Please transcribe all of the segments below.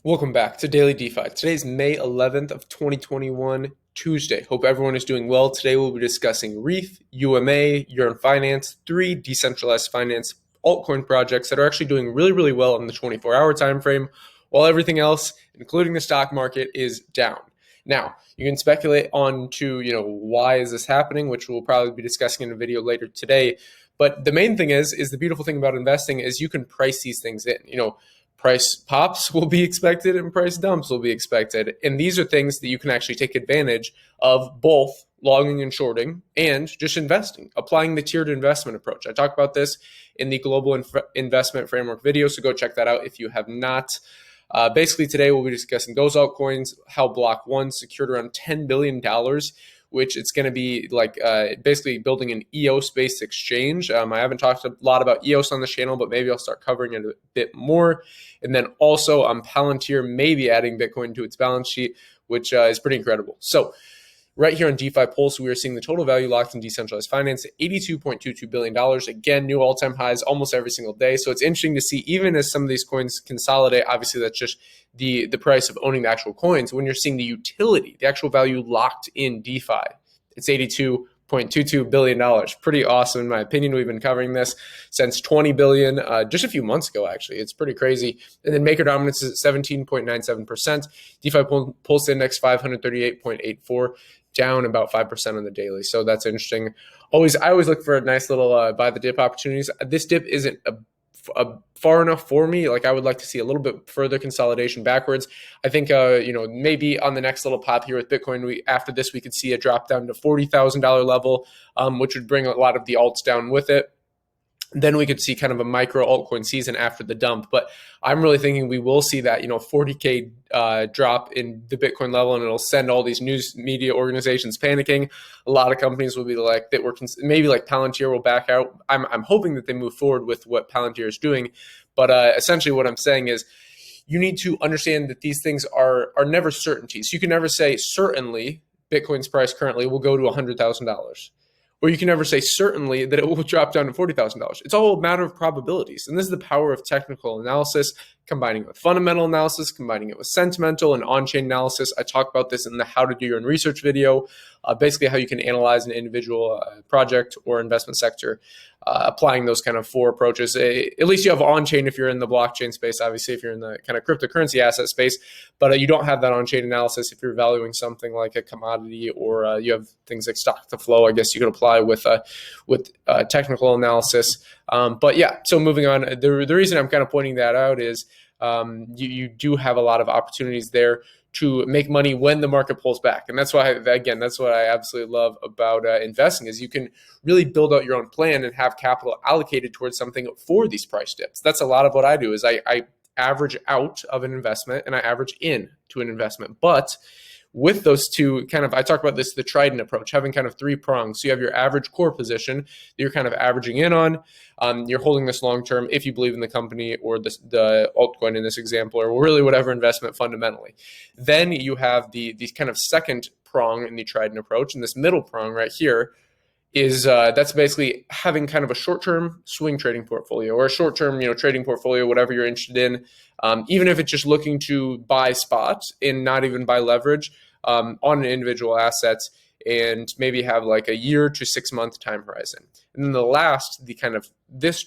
Welcome back to Daily DeFi. Today's May 11th of 2021, Tuesday. Hope everyone is doing well. Today we'll be discussing Reef, UMA, Yearn Finance, three decentralized finance altcoin projects that are actually doing really, really well in the 24-hour time frame, while everything else, including the stock market, is down. Now, you can speculate on why is this happening, which we'll probably be discussing in a video later today. But the main thing is the beautiful thing about investing is you can price these things in. Price pops will be expected and price dumps will be expected. And these are things that you can actually take advantage of, both longing and shorting and just investing, applying the tiered investment approach. I talk about this in the global investment framework video, so go check that out if you have not. Basically, today we'll be discussing those altcoins, how Block.one secured around $10 billion, which it's going to be like basically building an EOS-based exchange. I haven't talked a lot about EOS on this channel, but maybe I'll start covering it a bit more. And then also Palantir maybe adding Bitcoin to its balance sheet, which is pretty incredible. So right here on Defi Pulse, we are seeing the total value locked in decentralized finance at $82.22 billion. Again, new all-time highs almost every single day. So it's interesting to see, even as some of these coins consolidate, obviously that's just the price of owning the actual coins. When you're seeing the utility, the actual value locked in DeFi, it's $82.22 billion. Pretty awesome, in my opinion. We've been covering this since 20 billion, just a few months ago, actually. It's pretty crazy. And then maker dominance is at 17.97%. DeFi Pulse Index 538.84, down about 5% on the daily. So that's interesting. I always look for a nice little buy the dip opportunities. This dip isn't far enough for me. Like, I would like to see a little bit further consolidation backwards. I think maybe on the next little pop here with Bitcoin, after this we could see a drop down to $40,000 level, which would bring a lot of the alts down with it. Then we could see kind of a micro altcoin season after the dump. But I'm really thinking we will see that 40K drop in the Bitcoin level, and it'll send all these news media organizations panicking. A lot of companies will be like that. Maybe like Palantir will back out. I'm hoping that they move forward with what Palantir is doing. But essentially what I'm saying is, you need to understand that these things are never certainties. You can never say certainly Bitcoin's price currently will go to $100,000. Or you can never say certainly that it will drop down to $40,000. It's all a matter of probabilities. And this is the power of technical analysis, combining it with fundamental analysis, combining it with sentimental and on-chain analysis. I talk about this in the How to Do Your Own Research video, basically how you can analyze an individual project or investment sector, applying those kind of four approaches. At least you have on-chain if you're in the blockchain space, obviously if you're in the kind of cryptocurrency asset space, but you don't have that on-chain analysis if you're valuing something like a commodity, or you have things like stock to flow. I guess you could apply with technical analysis. But yeah, so moving on, the reason I'm kind of pointing that out is you do have a lot of opportunities there to make money when the market pulls back. And that's why, again, that's what I absolutely love about investing, is you can really build out your own plan and have capital allocated towards something for these price dips. That's a lot of what I do, is I average out of an investment and I average in to an investment. But with those two I talk about this, the Trident approach, having kind of three prongs. So you have your average core position that you're kind of averaging in on. You're holding this long-term if you believe in the company or the altcoin in this example, or really whatever investment fundamentally. Then you have the kind of second prong in the Trident approach, and this middle prong right here is that's basically having kind of a short-term swing trading portfolio, or a short-term trading portfolio, whatever you're interested in, even if it's just looking to buy spots and not even buy leverage on an individual asset, and maybe have like a year to 6 month time horizon. And then the kind of this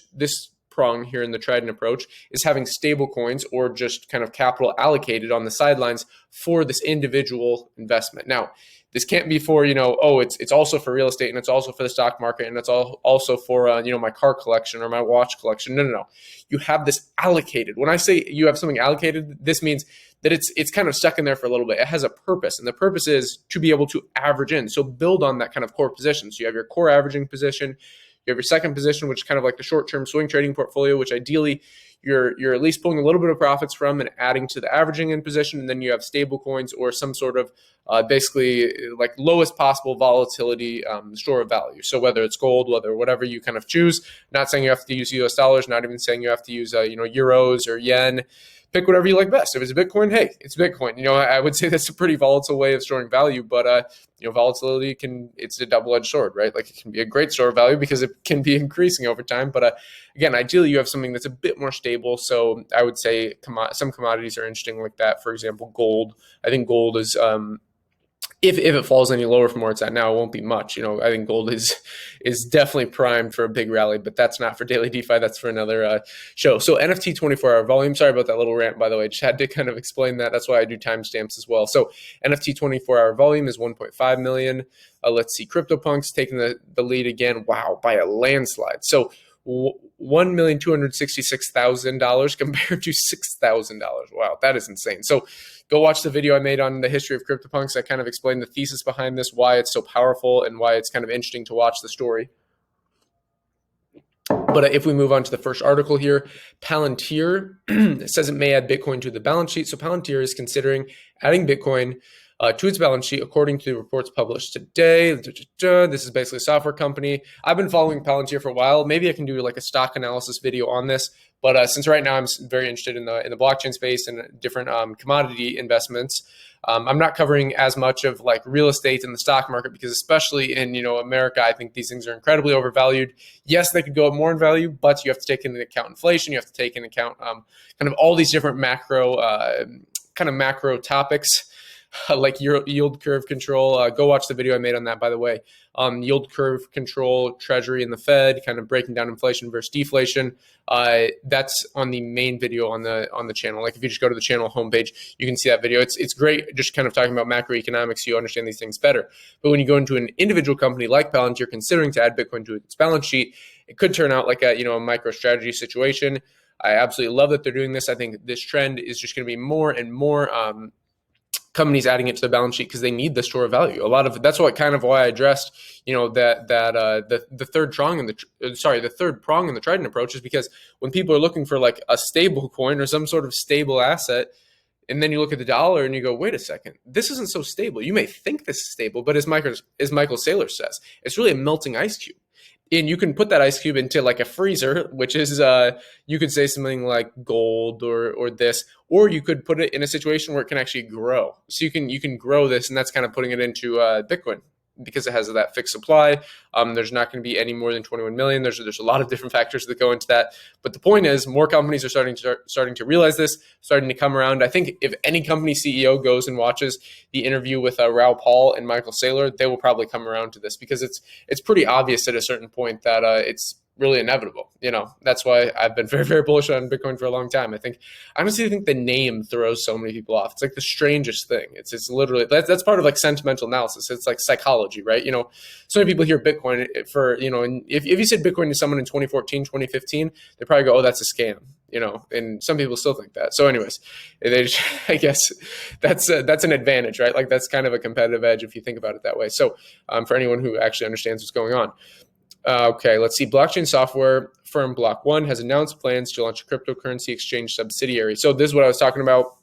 prong here in the Trident approach is having stable coins, or just kind of capital allocated on the sidelines for this individual investment. Now, this can't be for, it's also for real estate, and it's also for the stock market, and it's also for, my car collection or my watch collection. No. You have this allocated. When I say you have something allocated, this means that it's kind of stuck in there for a little bit. It has a purpose, and the purpose is to be able to average in. So build on that kind of core position. So you have your core averaging position. You have your second position, which is kind of like the short-term swing trading portfolio, which ideally you're at least pulling a little bit of profits from and adding to the averaging in position. And then you have stable coins, or some sort of basically like lowest possible volatility store of value. So whether it's gold, whatever you kind of choose, not saying you have to use US dollars, not even saying you have to use euros or yen. Pick whatever you like best. If it's Bitcoin, hey, it's Bitcoin. I would say that's a pretty volatile way of storing value, but volatility it's a double-edged sword, right? Like, it can be a great store of value because it can be increasing over time. But again, ideally you have something that's a bit more stable stable. So I would say some commodities are interesting like that. For example, gold. I think gold is if it falls any lower from where it's at now, it won't be much. I think gold is definitely primed for a big rally, but that's not for Daily DeFi. That's for another show. So NFT 24-hour volume. Sorry about that little rant, by the way. Just had to kind of explain that. That's why I do timestamps as well. So NFT 24-hour volume is 1.5 million. Let's see, CryptoPunks taking the lead again. Wow, by a landslide. So $1,266,000 compared to $6,000. Wow, that is insane. So go watch the video I made on the history of CryptoPunks. I kind of explained the thesis behind this, why it's so powerful, and why it's kind of interesting to watch the story. But if we move on to the first article here, Palantir says it may add Bitcoin to the balance sheet. So Palantir is considering adding Bitcoin to its balance sheet, according to the reports published today. This is basically a software company. I've been following Palantir for a while. Maybe I can do like a stock analysis video on this. But since right now I'm very interested in the blockchain space and different commodity investments, I'm not covering as much of like real estate and the stock market because especially in America, I think these things are incredibly overvalued. Yes, they could go up more in value, but you have to take into account inflation. You have to take into account kind of all these different macro topics. Like yield curve control. Go watch the video I made on that, by the way. Yield curve control, Treasury and the Fed, kind of breaking down inflation versus deflation. That's on the main video on the channel. Like if you just go to the channel homepage, you can see that video. It's great, just kind of talking about macroeconomics, so you understand these things better. But when you go into an individual company like Palantir, considering to add Bitcoin to its balance sheet, it could turn out like a micro strategy situation. I absolutely love that they're doing this. I think this trend is just going to be more and more companies adding it to the balance sheet because they need the store of value. A lot of that's why I addressed, the third prong in the Trident approach is because when people are looking for like a stable coin or some sort of stable asset, and then you look at the dollar and you go, wait a second, this isn't so stable. You may think this is stable, but as Michael Saylor says, it's really a melting ice cube. And you can put that ice cube into like a freezer, which is you could say something like gold or this, or you could put it in a situation where it can actually grow. So you can grow this, and that's kind of putting it into Bitcoin because it has that fixed supply. There's not going to be any more than 21 million. There's a lot of different factors that go into that. But the point is, more companies are starting to realize this, starting to come around. I think if any company CEO goes and watches the interview with Raoul Pal and Michael Saylor, they will probably come around to this because it's pretty obvious at a certain point that it's really inevitable. That's why I've been very, very bullish on Bitcoin for a long time. I honestly think the name throws so many people off. It's like the strangest thing. It's literally, that's part of like sentimental analysis. It's like psychology, right? So many people hear Bitcoin for, and if you said Bitcoin to someone in 2014, 2015, they probably go, oh, that's a scam, and some people still think that. So anyways, I guess that's an advantage, right? Like that's kind of a competitive edge if you think about it that way. So for anyone who actually understands what's going on. Okay, let's see. Blockchain software firm Block.one has announced plans to launch a cryptocurrency exchange subsidiary. So this is what I was talking about,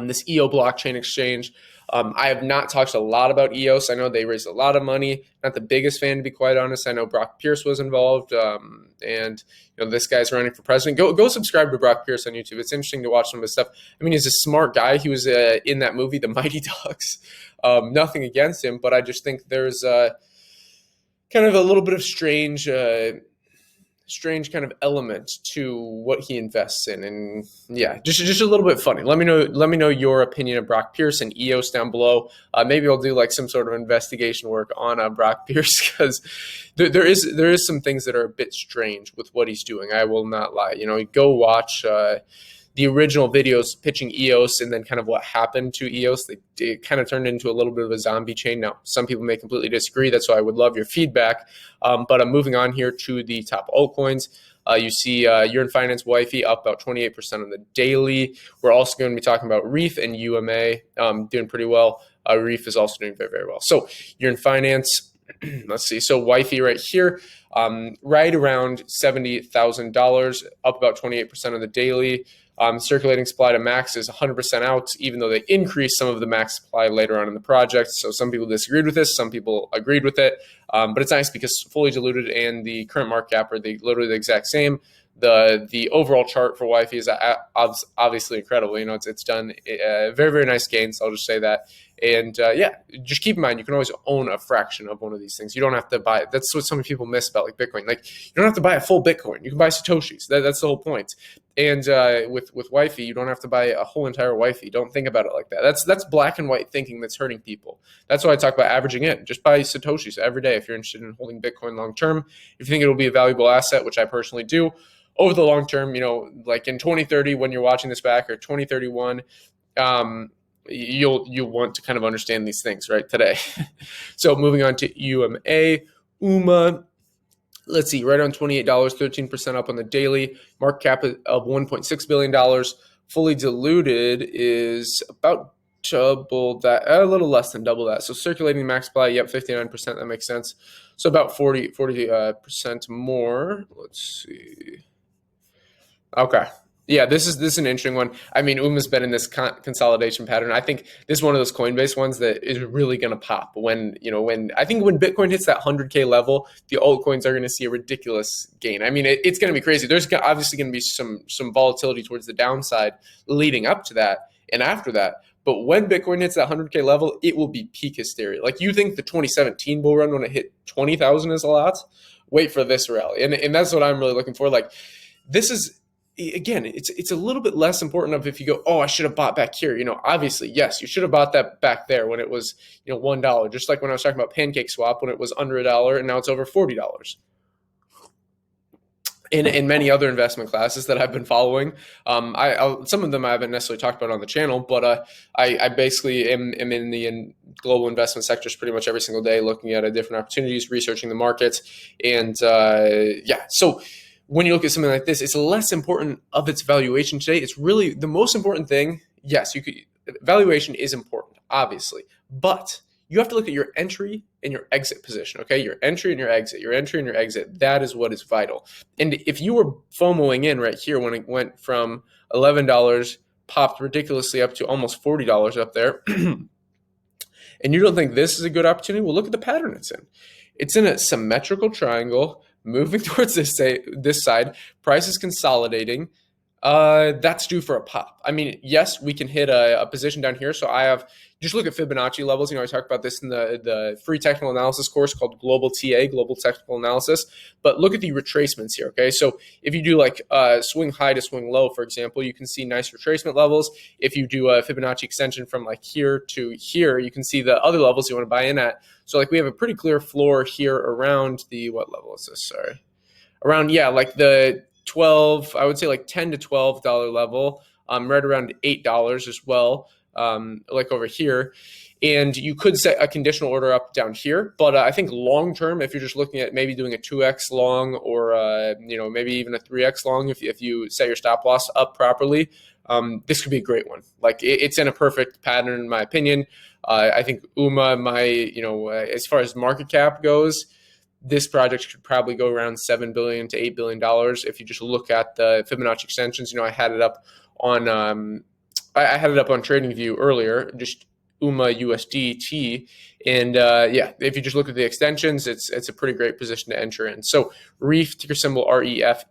this EO blockchain exchange. I have not talked a lot about EOS. I know they raised a lot of money. Not the biggest fan, to be quite honest. I know Brock Pierce was involved, and this guy's running for president. Go subscribe to Brock Pierce on YouTube. It's interesting to watch some of his stuff. I mean, he's a smart guy. He was in that movie, The Mighty Ducks. Nothing against him, but I just think there's kind of a little bit of strange kind of element to what he invests in, and yeah, just a little bit funny. Let me know your opinion of Brock Pierce and EOS down below. Maybe I'll do like some sort of investigation work on Brock Pierce because there is some things that are a bit strange with what he's doing. I will not lie. Go watch the original videos pitching EOS and then kind of what happened to EOS. It kind of turned into a little bit of a zombie chain. Now, some people may completely disagree. That's why I would love your feedback. But I'm moving on here to the top altcoins. You see Yearn Finance, YFI up about 28% on the daily. We're also going to be talking about Reef and UMA doing pretty well. Reef is also doing very, very well. So Yearn Finance, let's see. So YFI right here, right around $70,000, up about 28% on the daily. Circulating supply to max is 100% out, even though they increased some of the max supply later on in the project. So some people disagreed with this, some people agreed with it. But it's nice because fully diluted and the current market cap are literally the exact same. the overall chart for YFI is obviously incredible. It's done very, very nice gains. I'll just say that. And just keep in mind, you can always own a fraction of one of these things. You don't have to buy it. That's what so many people miss about like Bitcoin. Like, you don't have to buy a full Bitcoin. You can buy Satoshis. That's the whole point. And with YFI, you don't have to buy a whole entire YFI. Don't think about it like that. That's black and white thinking that's hurting people. That's why I talk about averaging in. Just buy Satoshis every day if you're interested in holding Bitcoin long term. If you think it'll be a valuable asset, which I personally do, over the long term, like in 2030 when you're watching this back, or 2031, you'll want to kind of understand these things right today. So moving on to UMA. Let's see, right on $28, 13% up on the daily. Market cap of $1.6 billion. Fully diluted is about double that, a little less than double that. So circulating max supply, yep, 59%, that makes sense. So about 40% more. Let's see. Okay. Yeah, this is an interesting one. I mean, UMA's been in this consolidation pattern. I think this is one of those Coinbase ones that is really going to pop when I think when Bitcoin hits that 100K level, the altcoins are going to see a ridiculous gain. I mean, it's going to be crazy. There's obviously going to be some volatility towards the downside leading up to that and after that. But when Bitcoin hits that 100K level, it will be peak hysteria. Like, you think the 2017 bull run when it hit 20,000 is a lot? Wait for this rally. And that's what I'm really looking for. Like, this is, again, it's a little bit less important of if you go, oh, I should have bought back here. Obviously, yes, you should have bought that back there when it was, $1. Just like when I was talking about Pancake Swap when it was under $1 and now it's over $40. In many other investment classes that I've been following, some of them I haven't necessarily talked about on the channel, but I basically am in the global investment sectors pretty much every single day, looking at different opportunities, researching the markets, and so when you look at something like this, it's less important of its valuation today. It's really the most important thing. Yes, valuation is important, obviously, but you have to look at your entry and your exit position, okay? Your entry and your exit, that is what is vital. And if you were FOMOing in right here when it went from $11, popped ridiculously up to almost $40 up there, and you don't think this is a good opportunity, well, look at the pattern it's in. It's in a symmetrical triangle, moving towards this side, price is consolidating. That's due for a pop. I mean, yes, we can hit a position down here. So I have, just look at Fibonacci levels. I talk about this in the free technical analysis course called Global Technical Analysis. But look at the retracements here, okay? So if you do like swing high to swing low, for example, you can see nice retracement levels. If you do a Fibonacci extension from like here to here, you can see the other levels you want to buy in at. So like we have a pretty clear floor here around the, what level is this? Sorry. Around, yeah, like the 12, I would say like $10 to $12 level, right around $8 as well, like over here. And you could set a conditional order up down here, but I think long term, if you're just looking at maybe doing a 2x long or maybe even a 3x long, if you set your stop loss up properly, this could be a great one. Like it's in a perfect pattern in my opinion. I think UMA, as far as market cap goes, this project could probably go around $7 billion to $8 billion if you just look at the Fibonacci extensions. I had it up on TradingView earlier, just UMA USDT, and if you just look at the extensions, it's a pretty great position to enter in. So Reef, ticker symbol REF.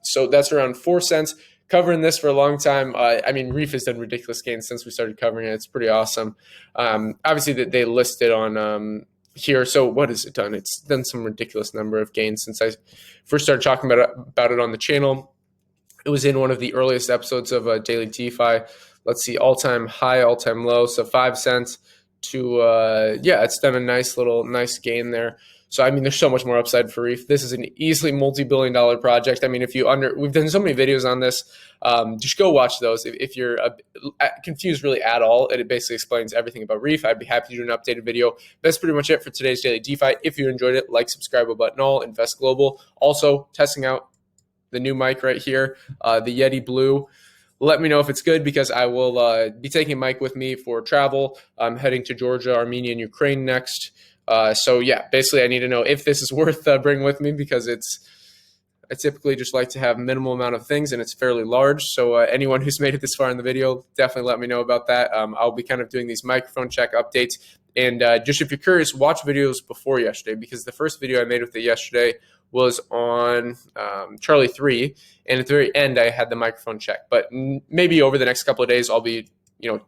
So that's around 4 cents. Covering this for a long time. Reef has done ridiculous gains since we started covering it. It's pretty awesome. Obviously, that they listed on here. So what has it done? It's done some ridiculous number of gains since I first started talking about it on the channel. It was in one of the earliest episodes of Daily Defi. Let's see, all-time high, all-time low. So 5 cents to, it's done a nice gain there. So, there's so much more upside for Reef. This is an easily multi-billion-dollar project. We've done so many videos on this. Just go watch those. If you're confused really at all, it basically explains everything about Reef. I'd be happy to do an updated video. That's pretty much it for today's Daily DeFi. If you enjoyed it, like, subscribe, button all, invest global. Also, testing out the new mic right here, the Yeti Blue. Let me know if it's good because I will be taking a mic with me for travel. I'm heading to Georgia, Armenia, and Ukraine next. Basically I need to know if this is worth bringing with me because I typically just like to have minimal amount of things and it's fairly large. So anyone who's made it this far in the video, definitely let me know about that. I'll be kind of doing these microphone check updates. And just if you're curious, watch videos before yesterday because the first video I made with it yesterday was on Charlie 3, and at the very end I had the microphone check. But maybe over the next couple of days I'll be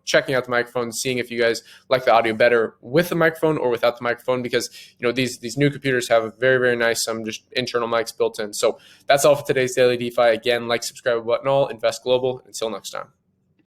checking out the microphone, seeing if you guys like the audio better with the microphone or without the microphone, because these new computers have very, very nice just internal mics built in. So that's all for today's Daily DeFi. Again, like, subscribe, button all, invest global. Until next time.